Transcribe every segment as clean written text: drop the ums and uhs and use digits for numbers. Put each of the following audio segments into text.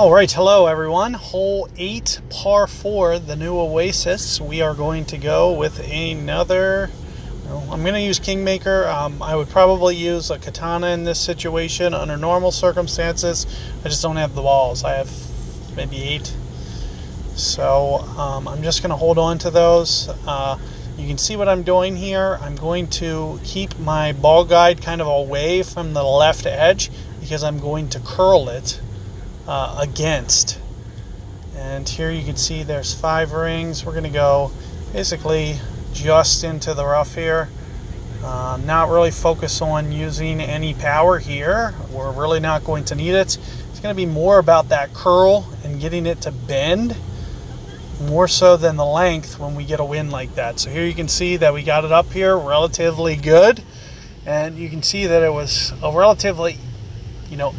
All right, hello everyone. Hole 8, par 4, the new Oasis. We are going to go with another, I'm going to use Kingmaker. I would probably use a Katana in this situation under normal circumstances. I just don't have the balls. I have maybe 8. So I'm just going to hold on to those. You can see what I'm doing here. I'm going to keep my ball guide kind of away from the left edge because I'm going to curl it against. And here you can see there's 5 rings. We're going to go basically just into the rough here. Not really focus on using any power here. We're really not going to need it. It's going to be more about that curl and getting it to bend more so than the length when we get a wind like that. So here you can see that we got it up here relatively good, and you can see that it was a relatively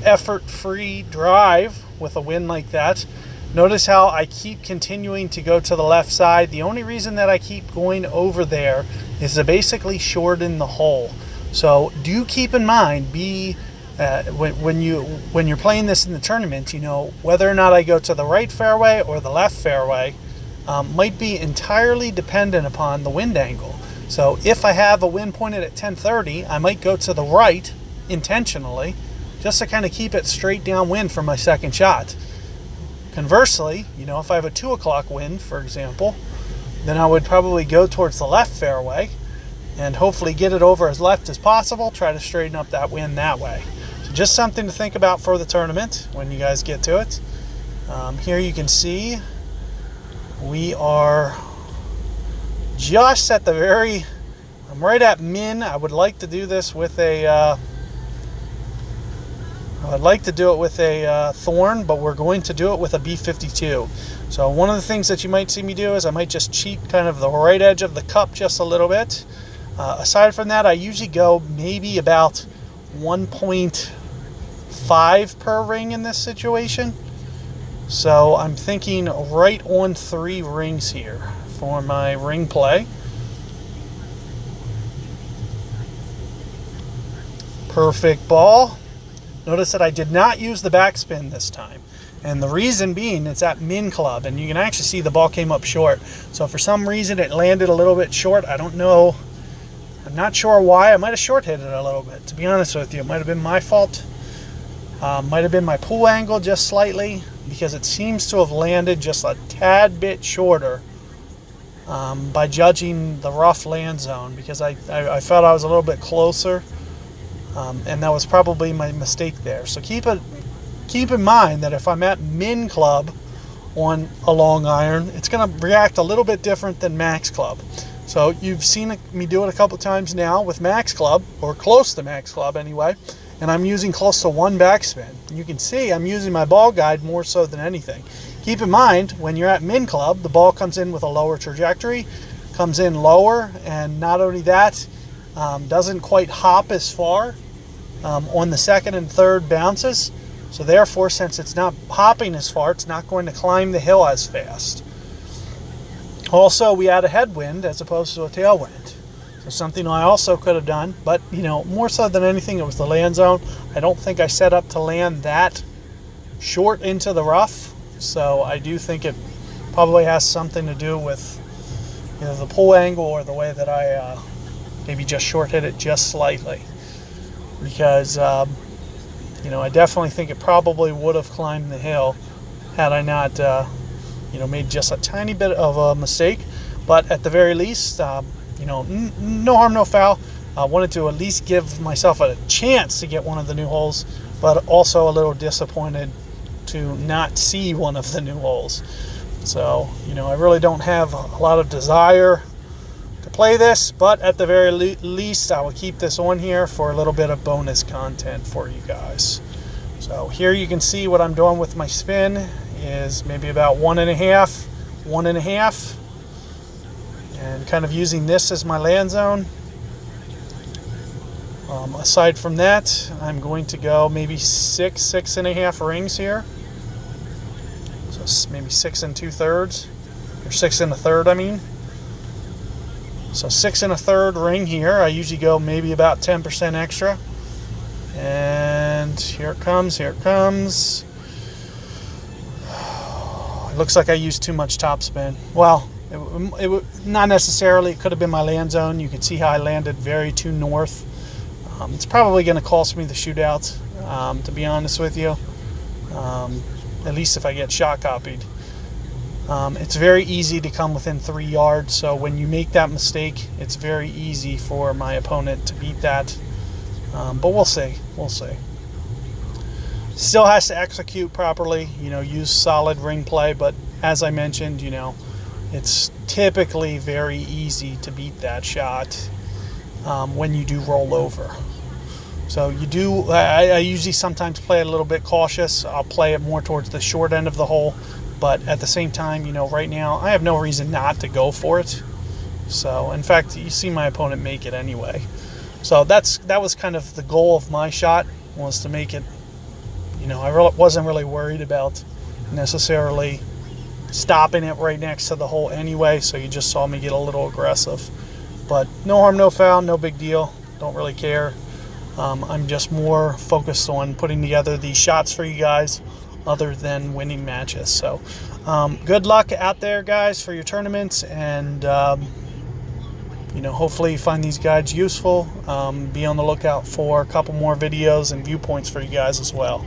effort-free drive with a wind like that. Notice how I keep continuing to go to the left side. The only reason that I keep going over there is to basically shorten the hole. So do keep in mind, when you're playing this in the tournament, whether or not I go to the right fairway or the left fairway might be entirely dependent upon the wind angle. So if I have a wind pointed at 1030, I might go to the right intentionally, just to kind of keep it straight downwind for my second shot. Conversely, if I have a 2 o'clock wind, for example, then I would probably go towards the left fairway and hopefully get it over as left as possible, try to straighten up that wind that way. So just something to think about for the tournament when you guys get to it. Here you can see we are just at the I'm right at min. I would like to do this with a thorn, but we're going to do it with a B52. So one of the things that you might see me do is I might just cheat kind of the right edge of the cup just a little bit. Aside from that, I usually go maybe about 1.5 per ring in this situation. So I'm thinking right on 3 rings here for my ring play. Perfect ball. Notice that I did not use the backspin this time. And the reason being, it's at min club, and you can actually see the ball came up short. So for some reason it landed a little bit short. I don't know. I'm not sure why. I might have short hit it a little bit, to be honest with you. It might have been my fault. Might have been my pool angle just slightly, because it seems to have landed just a tad bit shorter by judging the rough land zone, because I felt I was a little bit closer. And that was probably my mistake there. So keep in mind that if I'm at min club on a long iron, it's going to react a little bit different than max club. So you've seen me do it a couple times now with max club, or close to max club anyway, and I'm using close to 1 backspin. You can see I'm using my ball guide more so than anything. Keep in mind, when you're at min club, the ball comes in with a lower trajectory, comes in lower, and not only that, doesn't quite hop as far on the second and third bounces. So therefore, since it's not hopping as far, it's not going to climb the hill as fast. Also, we had a headwind as opposed to a tailwind. So something I also could have done, but more so than anything, it was the land zone. I don't think I set up to land that short into the rough. So I do think it probably has something to do with either the pull angle or the way that I maybe just short hit it just slightly, because I definitely think it probably would have climbed the hill had I not made just a tiny bit of a mistake. But at the very least, no harm, no foul. I wanted to at least give myself a chance to get one of the new holes, but also a little disappointed to not see one of the new holes. So I really don't have a lot of desire to play this, but at the very least I will keep this on here for a little bit of bonus content for you guys. So here you can see what I'm doing with my spin is maybe about 1.5, and kind of using this as my land zone. Aside from that, I'm going to go maybe 6.5 rings here. So maybe 6 2/3, or 6 1/3, I mean. So 6 1/3 ring here. I usually go maybe about 10% extra. And here it comes, here it comes. it looks like I used too much topspin. Well, not necessarily. It could have been my land zone. You can see how I landed very too north. It's probably going to cost me the shootout, to be honest with you, at least if I get shot copied. It's very easy to come within 3 yards, so when you make that mistake, it's very easy for my opponent to beat that. But we'll see. We'll see. Still has to execute properly, use solid ring play, but as I mentioned, it's typically very easy to beat that shot when you do roll over. So I usually sometimes play it a little bit cautious. I'll play it more towards the short end of the hole, but at the same time, right now, I have no reason not to go for it. So, in fact, you see my opponent make it anyway. So that was kind of the goal of my shot, was to make it. I wasn't really worried about necessarily stopping it right next to the hole anyway, so you just saw me get a little aggressive. But no harm, no foul, no big deal. Don't really care. I'm just more focused on putting together these shots for you guys other than winning matches. So good luck out there, guys, for your tournaments, and hopefully you find these guides useful. Be on the lookout for a couple more videos and viewpoints for you guys as well.